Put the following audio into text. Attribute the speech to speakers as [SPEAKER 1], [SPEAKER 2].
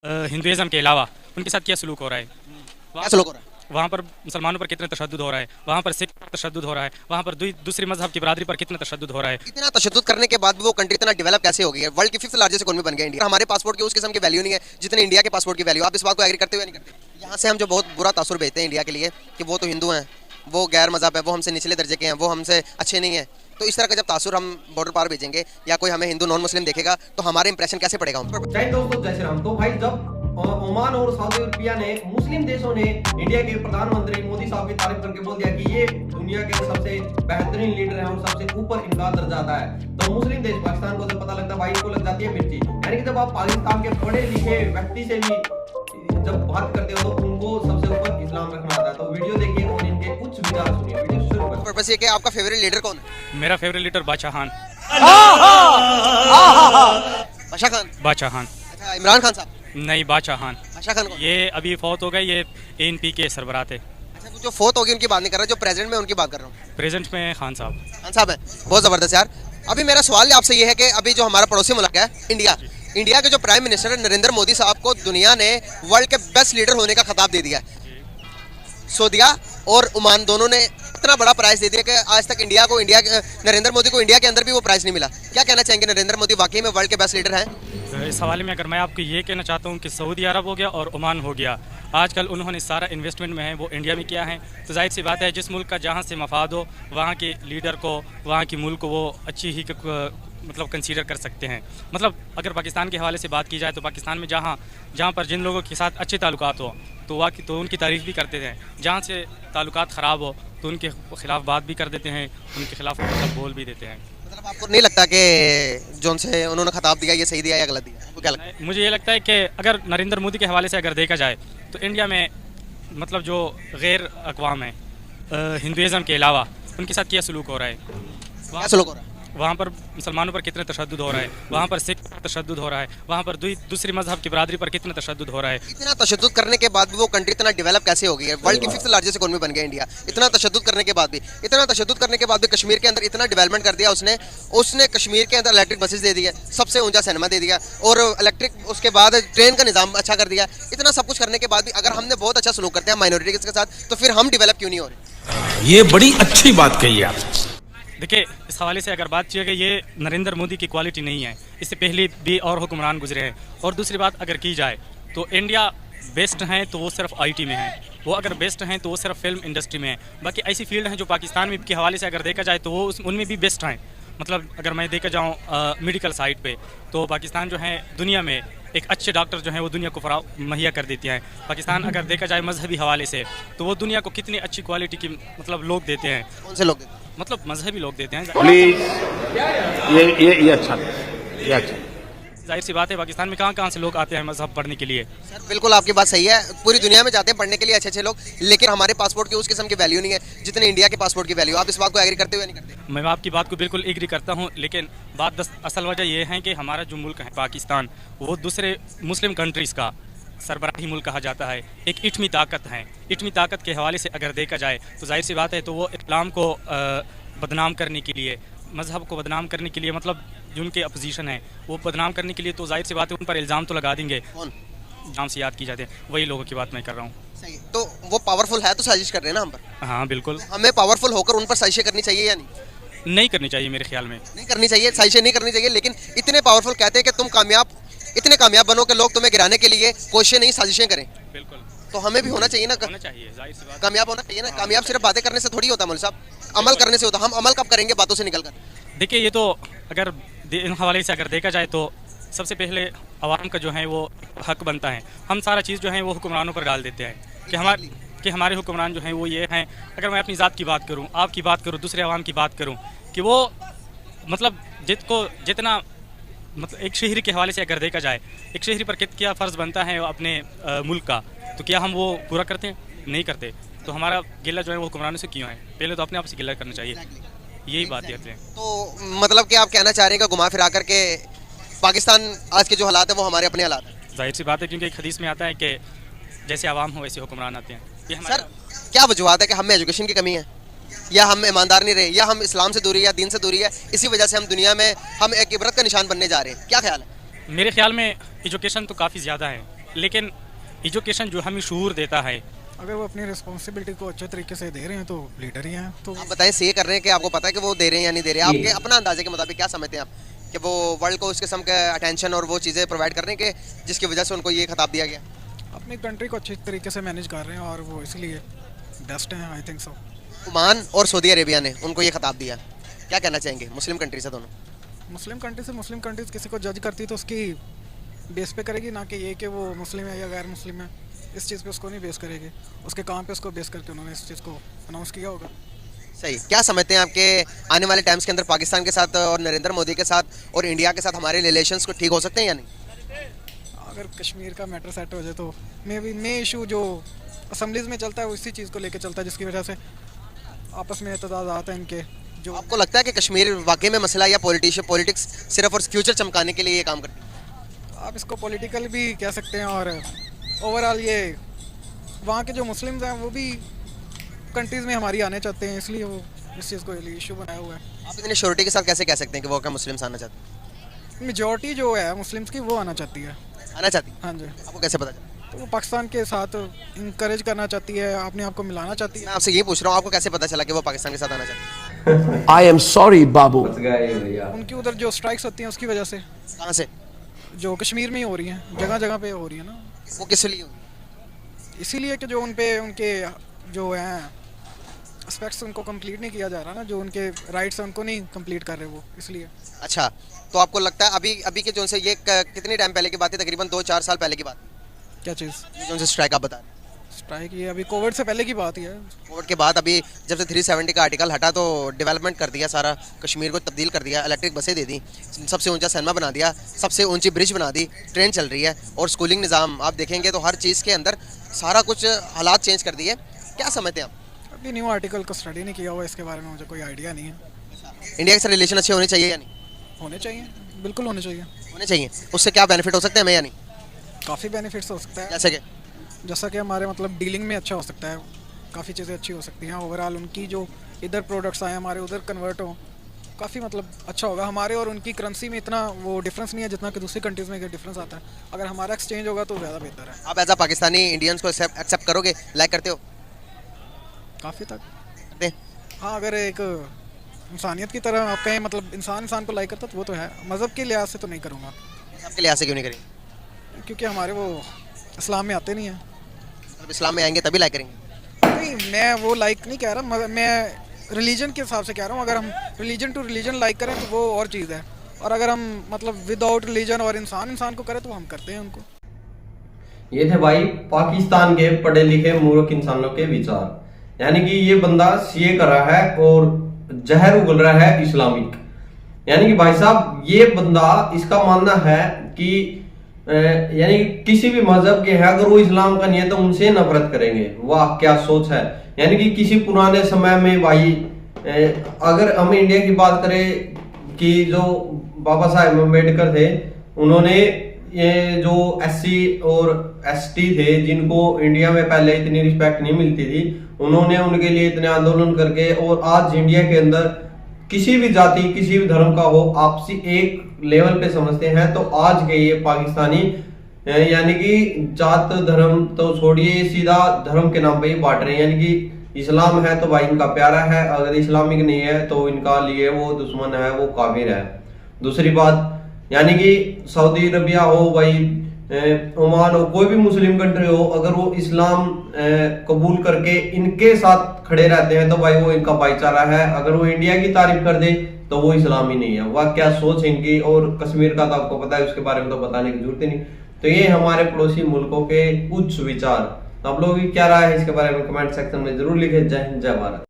[SPEAKER 1] Hinduism के अलावा उनके साथ क्या सलूक हो रहा है,
[SPEAKER 2] क्या सलूक हो रहा है?
[SPEAKER 1] वहाँ पर मुसलमानों पर कितना तशद्दुद हो रहा है, वहाँ पर सिख पर तशद्दुद हो रहा है, वहाँ पर दूसरी मजहब की बरादरी पर कितना तशद्दुद हो रहा है।
[SPEAKER 2] इतना तशद्दुद करने के बाद भी वो कंट्री इतना डेवलप कैसे हो गई है? वर्ल्ड की 5th लार्जेस्ट इकोनॉमी बन गया इंडिया। हमारे पासपोर्ट की उस किस्म की वैल्यू नहीं है जितने इंडिया के पासपोर्ट की वैल्यू। आप इस बात को एग्री करते हो या नहीं करते? यहाँ से हम जो बहुत बुरा तासुर भेजते हैं इंडिया के लिए कि वो तो हिंदू हैं, वो गैर मजहब है, वो हमसे निचले दर्जे के हैं, वो हमसे अच्छे नहीं है। तो इस तरह का जब तासुर हम बॉर्डर पार भेजेंगे या कोई हमें हिंदू नॉन मुस्लिम देखेगा तो हमारे इंप्रेशन कैसे पड़ेगा उन पर?
[SPEAKER 3] जय दोस्तों, जय श्री राम। तो भाई जब ओमान और सऊदी अरबिया ने मुस्लिम देशों ने इंडिया के प्रधानमंत्री मोदी साहब की तारीफ करके बोल दिया कि ये दुनिया के सबसे बेहतरीन लीडर हैं और सबसे ऊपर इनका दर्जा आता है, तो मुस्लिम देश पाकिस्तान को जब पता लगता है भाई इनको लग जाती है मिर्ची। यानी कि जब आप पाकिस्तान के पढ़े लिखे व्यक्ति से भी जब बात करते हो तो उनको सबसे ऊपर इस्लाम रखना आता है। तो वीडियो देखिए और इनके कुछ विचार सुनिए। वीडियो शुरू करें।
[SPEAKER 2] पर्पस ये कि आपका फेवरेट लीडर कौन है?
[SPEAKER 1] मेरा फेवरेट लीडर बादशाह खान।
[SPEAKER 2] बादशाह खान?
[SPEAKER 1] बादशाह खान
[SPEAKER 2] अच्छा, इमरान खान साहब?
[SPEAKER 1] नहीं, बादशाह खान।
[SPEAKER 2] बादशाह खान कौन?
[SPEAKER 1] ये अभी फौत हो गए, ये ANP के सरबराह थे।
[SPEAKER 2] अच्छा, वो जो फोर्थ होगी उनकी बात नहीं कर रहा, जो प्रेसिडेंट में उनकी बात कर रहा हूँ।
[SPEAKER 1] प्रेजेंट में खान साहब।
[SPEAKER 2] खान साहब है, बहुत ज़बरदस्त यार। अभी मेरा सवाल आपसे ये है कि अभी जो हमारा पड़ोसी मुल्क है इंडिया, इंडिया के जो प्राइम मिनिस्टर है नरेंद्र मोदी साहब को दुनिया ने वर्ल्ड के बेस्ट लीडर होने का खिताब दे दिया है। सऊदीया और ओमान दोनों ने इतना बड़ा प्राइज दे दिया कि आज तक नरेंद्र मोदी को इंडिया के अंदर भी वो प्राइज नहीं मिला। क्या कहना चाहेंगे, नरेंद्र मोदी वाकई में वर्ल्ड के बेस्ट लीडर हैं?
[SPEAKER 1] तो इस हवाले में अगर मैं आपको ये कहना चाहता हूँ कि सऊदी अरब हो गया और ओमान हो गया, आजकल उन्होंने सारा इन्वेस्टमेंट में है वो इंडिया में किया है। तो जाहिर सी बात है जिस मुल्क का जहाँ से मफाद हो वहाँ के लीडर को, वहाँ की मुल्क को वो अच्छी ही मतलब कंसीडर कर सकते हैं। मतलब अगर पाकिस्तान के हवाले से बात की जाए तो पाकिस्तान में जहाँ पर जिन लोगों के साथ अच्छे ताल्लुकात हो तो उनकी तारीफ़ भी करते हैं, जहाँ से ताल्लुकात ख़राब हो तो उनके ख़िलाफ़ बात भी कर देते हैं, उनके खिलाफ मतलब बोल भी देते हैं।
[SPEAKER 2] मतलब आपको नहीं लगता कि जो से उन्होंने खिताब दिया ये सही दिया या गलत दिया? आपको क्या लगता है?
[SPEAKER 1] मुझे ये लगता है कि अगर नरेंद्र मोदी के हवाले से अगर देखा जाए तो इंडिया में मतलब जो गैर अक़वाम है हिंदुज़म के अलावा उनके साथ क्या सलूक हो रहा है,
[SPEAKER 2] क्या सलूक हो रहा है?
[SPEAKER 1] वहाँ पर मुसलमानों पर कितना तशद्दुद हो रहा है, वहाँ पर सिख पर तशद्दुद हो रहा है, वहाँ पर दूसरी मजहब की बरादरी पर कितना तशद्दुद हो रहा है।
[SPEAKER 2] इतना तशद्दुद करने के बाद भी वो कंट्री इतना डेवलप कैसे हो गई है? वर्ल्ड की 5th लार्जेस्ट इकोनॉमी बन गया इंडिया। इतना तशद्दुद करने के बाद भी कश्मीर के अंदर इतना डेवलपमेंट कर दिया उसने कश्मीर के अंदर इलेक्ट्रिक बसेस दे दिया, सबसे ऊंचा सिनेमा दे दिया और इलेक्ट्रिक उसके बाद ट्रेन का निज़ाम अच्छा कर दिया। इतना सब कुछ करने के बाद भी अगर हमने बहुत अच्छा सलूक करते हैं माइनॉरिटी के साथ तो फिर हम डेवलप क्यों नहीं हो रहे?
[SPEAKER 4] ये बड़ी अच्छी बात कही आप।
[SPEAKER 1] देखिए, इस हवाले से अगर बात की कि ये नरेंद्र मोदी की क्वालिटी नहीं है, इससे पहले भी और हुक्मरान गुजरे हैं। और दूसरी बात अगर की जाए तो इंडिया बेस्ट हैं तो वो सिर्फ IT में है, वो अगर बेस्ट हैं तो वो सिर्फ फिल्म इंडस्ट्री में है। बाकी ऐसी फील्ड हैं जो पाकिस्तान में के हवाले से अगर देखा जाए तो वो उनमें भी बेस्ट हैं। मतलब अगर मैं देखा जाऊँ मेडिकल साइड पे तो पाकिस्तान जो है दुनिया में एक अच्छे डॉक्टर जो हैं वो दुनिया को मुहैया कर देती हैं। पाकिस्तान अगर देखा जाए मजहबी हवाले से तो वो दुनिया को कितनी अच्छी क्वालिटी की मतलब लोग देते हैं।
[SPEAKER 2] कौन से लोग देते हैं?
[SPEAKER 1] मतलब मजहबी लोग देते हैं।
[SPEAKER 4] प्लीज ये अच्छा, ये अच्छा।
[SPEAKER 1] जाहिर सी बात है पाकिस्तान में कहाँ से लोग आते हैं मजहब पढ़ने के लिए।
[SPEAKER 2] सर बिल्कुल आपकी बात सही है, पूरी दुनिया में जाते हैं पढ़ने के लिए अच्छे लोग, लेकिन हमारे पासपोर्ट की उस किस्म की वैल्यू नहीं है जितने इंडिया के पासपोर्ट की वैल्यू। आप इस बात को एग्री करते हो या नहीं करते?
[SPEAKER 1] मैं आपकी बात को बिल्कुल एग्री करता हूँ, लेकिन असल वजह यह है कि हमारा जो मुल्क है पाकिस्तान वो दूसरे मुस्लिम कंट्रीज़ का सरबराही मुल्क कहा जाता है, एक इटमी ताकत है। इटमी ताकत के हवाले से अगर देखा जाए तो जाहिर सी बात है तो वो इस्लाम को बदनाम करने के लिए, मजहब को बदनाम करने के लिए, मतलब जो उनके अपोजिशन है वो बदनाम करने के लिए तो जाहिर सी बात है उन पर इल्ज़ाम तो लगा देंगे।
[SPEAKER 2] कौन
[SPEAKER 1] नाम से याद की जाते हैं, वही लोगों की बात मैं कर रहा हूँ।
[SPEAKER 2] सही, तो वो पावरफुल है तो साजिश कर रहे हैं ना हम पर।
[SPEAKER 1] हाँ बिल्कुल,
[SPEAKER 2] हमें पावरफुल होकर उन पर साजिशें करनी चाहिए या
[SPEAKER 1] नहीं करनी चाहिए मेरे ख्याल में।
[SPEAKER 2] नहीं करनी चाहिए, साजिशें नहीं करनी चाहिए, लेकिन इतने पावरफुल कहते हैं कि तुम इतने कामयाब बनो कि लोग तुम्हें गिराने के लिए कोशिशें नहीं साजिशें करें।
[SPEAKER 1] बिल्कुल,
[SPEAKER 2] तो हमें भी होना चाहिए ना,
[SPEAKER 1] होना चाहिए, जाहिर सी बात।
[SPEAKER 2] कामयाब होना चाहिए ना। कामयाब सिर्फ बातें करने से थोड़ी होता मौलवी साहब, अमल करने से होता। हम अमल कब करेंगे? बातों से निकल कर।
[SPEAKER 1] देखिए, ये तो अगर इन हवाले से अगर देखा जाए तो सबसे पहले आवाम का जो है वो हक बनता है। हम सारा चीज़ जो है वो हुक्मरानों पर डाल देते हैं कि हमारे हुक्मरान जो हैं वो ये हैं। अगर मैं अपनी ज़ात की बात करूँ, आपकी बात करूँ, दूसरे आवाम की बात करूँ कि वो मतलब जितना मतलब एक शहरी के हवाले से अगर देखा जाए, एक शहरी पर क्या फ़र्ज़ बनता है अपने मुल्क का, तो क्या हम वो पूरा करते हैं? नहीं करते। तो हमारा गिला जो है वो हुक्मरानों से क्यों है? पहले तो अपने आप से गिला करना चाहिए। यही बात कहते हैं।
[SPEAKER 2] तो मतलब कि आप कहना चाह रहे हैं कि घुमा फिरा करके पाकिस्तान आज के जो हालात है वो हमारे अपने हालात हैं।
[SPEAKER 1] जाहिर सी बात है, क्योंकि एक हदीस में आता है कि जैसे आवाम हो वैसे हुक्मरान आते हैं। ये
[SPEAKER 2] सर क्या वजूहत है कि हमें एजुकेशन की कमी है, या हम ईमानदार नहीं रहे, या हम इस्लाम से दूरी या दीन से दूरी है, इसी वजह से हम दुनिया में हम एक इबरत का निशान बनने जा रहे हैं? क्या ख्याल है?
[SPEAKER 1] मेरे ख्याल में एजुकेशन तो काफ़ी ज़्यादा है, लेकिन एजुकेशन जो हमें शूर देता है।
[SPEAKER 5] अगर वो अपनी रिस्पॉन्सिबिलिटी को अच्छे तरीके से दे रहे हैं तो लीडर ही हैं। तो
[SPEAKER 2] आप बताएं, सीए कर रहे हैं कि आपको पता है कि वो दे रहे हैं या नहीं दे रहे हैं? आपके अपना अंदाजे के मुताबिक क्या समझते हैं आप कि वो वर्ल्ड को उस किस्म का अटेंशन और वो चीज़ें प्रोवाइड कर रहे हैं कि जिसकी वजह से उनको ये खिताब दिया गया?
[SPEAKER 5] अपनी कंट्री को अच्छी तरीके से मैनेज कर रहे हैं और वो इसलिए बेस्ट हैं, आई थिंक सो।
[SPEAKER 2] ओमान और सऊदी अरेबिया ने उनको ये खिताब दिया, क्या कहना चाहेंगे? मुस्लिम कंट्री से दोनों,
[SPEAKER 5] मुस्लिम कंट्री से मुस्लिम कंट्रीज किसी को जज करती तो उसकी बेस पे करेगी, ना कि ये कि वो मुस्लिम है या गैर मुस्लिम है। इस चीज़ पे उसको नहीं बेस करेगी, उसके काम पे उसको बेस करके उन्होंने इस चीज़ को अनाउंस किया होगा।
[SPEAKER 2] सही। क्या समझते हैं आपके आने वाले टाइम्स के अंदर पाकिस्तान के साथ और नरेंद्र मोदी के साथ और इंडिया के साथ हमारे रिलेशंस को ठीक हो सकते हैं या नहीं?
[SPEAKER 5] अगर कश्मीर का मैटर सेट हो जाए तो मे इशू जो असम्बलीज में चलता है वो इसी चीज़ को लेकर चलता है, जिसकी वजह से आपस में तदाद हैं इनके। जो
[SPEAKER 2] आपको लगता है कि कश्मीर वाकई में मसला या पॉलिटिक्स सिर्फ और फ्यूचर चमकाने के लिए ये काम करती है?
[SPEAKER 5] आप इसको पॉलिटिकल भी कह सकते हैं और ओवरऑल ये वहाँ के जो मुस्लिम्स हैं वो भी कंट्रीज़ में हमारी आने चाहते हैं, इसलिए वो इस चीज़ को इशू बनाया हुआ है।
[SPEAKER 2] आप इतनी श्योरिटी के साथ कैसे कह सकते हैं कि वो क्या मुस्लिम्स आना चाहते हैं?
[SPEAKER 5] मेजॉरिटी जो है मुस्लिम्स की वो आना चाहती है।
[SPEAKER 2] आना चाहती है?
[SPEAKER 5] हाँ जी।
[SPEAKER 2] आपको कैसे पता चला?
[SPEAKER 5] तो वो पाकिस्तान के साथ इंकरेज करना चाहती है, अपने आप को मिलाना चाहती
[SPEAKER 2] मैं
[SPEAKER 5] है।
[SPEAKER 2] आपसे ये पूछ रहा हूँ, आपको कैसे पता चला कि वो पाकिस्तान के साथ आना चाहती है?
[SPEAKER 4] I am sorry, Babu.
[SPEAKER 5] उनकी उधर जो स्ट्राइक्स होती हैं उसकी वजह से,
[SPEAKER 2] कहाँ से?
[SPEAKER 5] जो कश्मीर में ही हो रही हैं, जगह जगह पे हो रही है ना,
[SPEAKER 2] वो किस लिए हुई?
[SPEAKER 5] इसीलिए कि जो उनके जो हैं एस्पेक्ट्स उनको कंप्लीट नहीं किया जा रहा ना, जो उनके राइट्स हैं उनको नहीं कंप्लीट कर रहे वो, इसलिए।
[SPEAKER 2] अच्छा, तो आपको लगता है अभी के जो से ये कितने टाइम पहले की बात है? तकरीबन 2-4 साल पहले की बात,
[SPEAKER 5] क्या चीज़?
[SPEAKER 2] ये जो से स्ट्राइक आप बता रहे हैं।
[SPEAKER 5] स्ट्राइक ये अभी कोविड से पहले की बात ही है।
[SPEAKER 2] कोविड के बाद अभी जब से 370 का आर्टिकल हटा तो डेवलपमेंट कर दिया, सारा कश्मीर को तब्दील कर दिया, इलेक्ट्रिक बसें दे दी, सबसे ऊंचा सिनेमा बना दिया, सबसे ऊंची ब्रिज बना दी, ट्रेन चल रही है और स्कूलिंग निज़ाम आप देखेंगे तो हर चीज़ के अंदर सारा कुछ हालात चेंज कर दिए। क्या समझते हैं आप?
[SPEAKER 5] अभी न्यू आर्टिकल को स्टडी नहीं किया हुआ, इसके बारे में मुझे कोई आइडिया नहीं है।
[SPEAKER 2] इंडिया के साथ रिलेशन अच्छे होने चाहिए या नहीं?
[SPEAKER 5] होने चाहिए, बिल्कुल होने चाहिए।
[SPEAKER 2] होने चाहिए। उससे क्या बेनिफिट हो सकते हैं हमें या नहीं?
[SPEAKER 5] काफ़ी बेनिफिट्स हो सकता है,
[SPEAKER 2] जैसे कि
[SPEAKER 5] हमारे मतलब डीलिंग में अच्छा हो सकता है, काफ़ी चीज़ें अच्छी हो सकती हैं। ओवरऑल उनकी जो इधर प्रोडक्ट्स आए हमारे उधर कन्वर्ट हो, काफ़ी मतलब अच्छा होगा। हमारे और उनकी करेंसी में इतना वो डिफरेंस नहीं है जितना कि दूसरी कंट्रीज़ में डिफरेंस आता है। अगर हमारा एक्सचेंज होगा तो ज़्यादा बेहतर है।
[SPEAKER 2] आप एज अ पाकिस्तानी इंडियंस को एक्सेप्ट करोगे, लाइक करते हो?
[SPEAKER 5] काफ़ी तक
[SPEAKER 2] करते हैं?
[SPEAKER 5] हाँ, अगर एक इंसानियत की तरह आप कहें, मतलब इंसान को लाइक करता तो वो तो है। मज़हब के लिहाज से तो नहीं करूँगा।
[SPEAKER 2] आपके लिहाज से क्यों नहीं करेंगे?
[SPEAKER 5] क्योंकि हमारे वो इस्लाम में आते नहीं हैं।
[SPEAKER 2] अब इस्लाम में आएंगे तभी लाइक करेंगे?
[SPEAKER 5] नहीं, मैं वो लाइक नहीं कह रहा, मगर मैं रिलीजन के हिसाब से कह रहा हूँ। अगर हम रिलीजन टू रिलीजन लाइक करें तो वो और चीज़ है, और अगर हम मतलब विदाउट रिलीजन और इंसान को करें तो हम करते हैं उनको।
[SPEAKER 3] ये थे भाई पाकिस्तान के पढ़े लिखे मूर्ख इंसानों के विचार। यानी कि ये बंदा सीए कर रहा है और जहर उगल रहा है इस्लामिक। यानी कि भाई साहब ये बंदा, इसका मानना है कि यानी किसी भी मजहब के हैं, अगर वो इस्लाम का नहीं है तो उनसे नफरत करेंगे। वाह क्या सोच है। यानी कि किसी पुराने समय में भाई, अगर हम इंडिया की बात करें कि जो बाबा साहेब अम्बेडकर थे, उन्होंने ये जो एससी और एसटी थे जिनको इंडिया में पहले इतनी रिस्पेक्ट नहीं मिलती थी, उन्होंने उनके लिए इतने आंदोलन करके, और आज इंडिया के अंदर किसी भी जाति किसी भी धर्म का हो, आपसी एक लेवल पे समझते हैं। तो आज के ये पाकिस्तानी यानी कि जात धर्म तो छोड़िए, सीधा धर्म के नाम पे ही बांट रहे हैं। यानी कि इस्लाम है तो भाई इनका प्यारा है, अगर इस्लामिक नहीं है तो इनका लिए वो दुश्मन है, वो काफिर है। दूसरी बात, यानी कि सऊदी अरबिया हो भाई, ओमान हो, कोई भी मुस्लिम कंट्री हो, अगर वो इस्लाम कबूल करके इनके साथ खड़े रहते हैं तो भाई वो इनका भाईचारा है। अगर वो इंडिया की तारीफ कर दे तो वो इस्लाम ही नहीं है। वह क्या सोच है इनकी। और कश्मीर का तो आपको पता है, उसके बारे में तो बताने की जरूरत ही नहीं। तो ये हमारे पड़ोसी मुल्कों के उच्च विचार। आप लोगों की क्या राय है इसके बारे में कमेंट सेक्शन में जरूर लिखें। जय हिंद, जय भारत।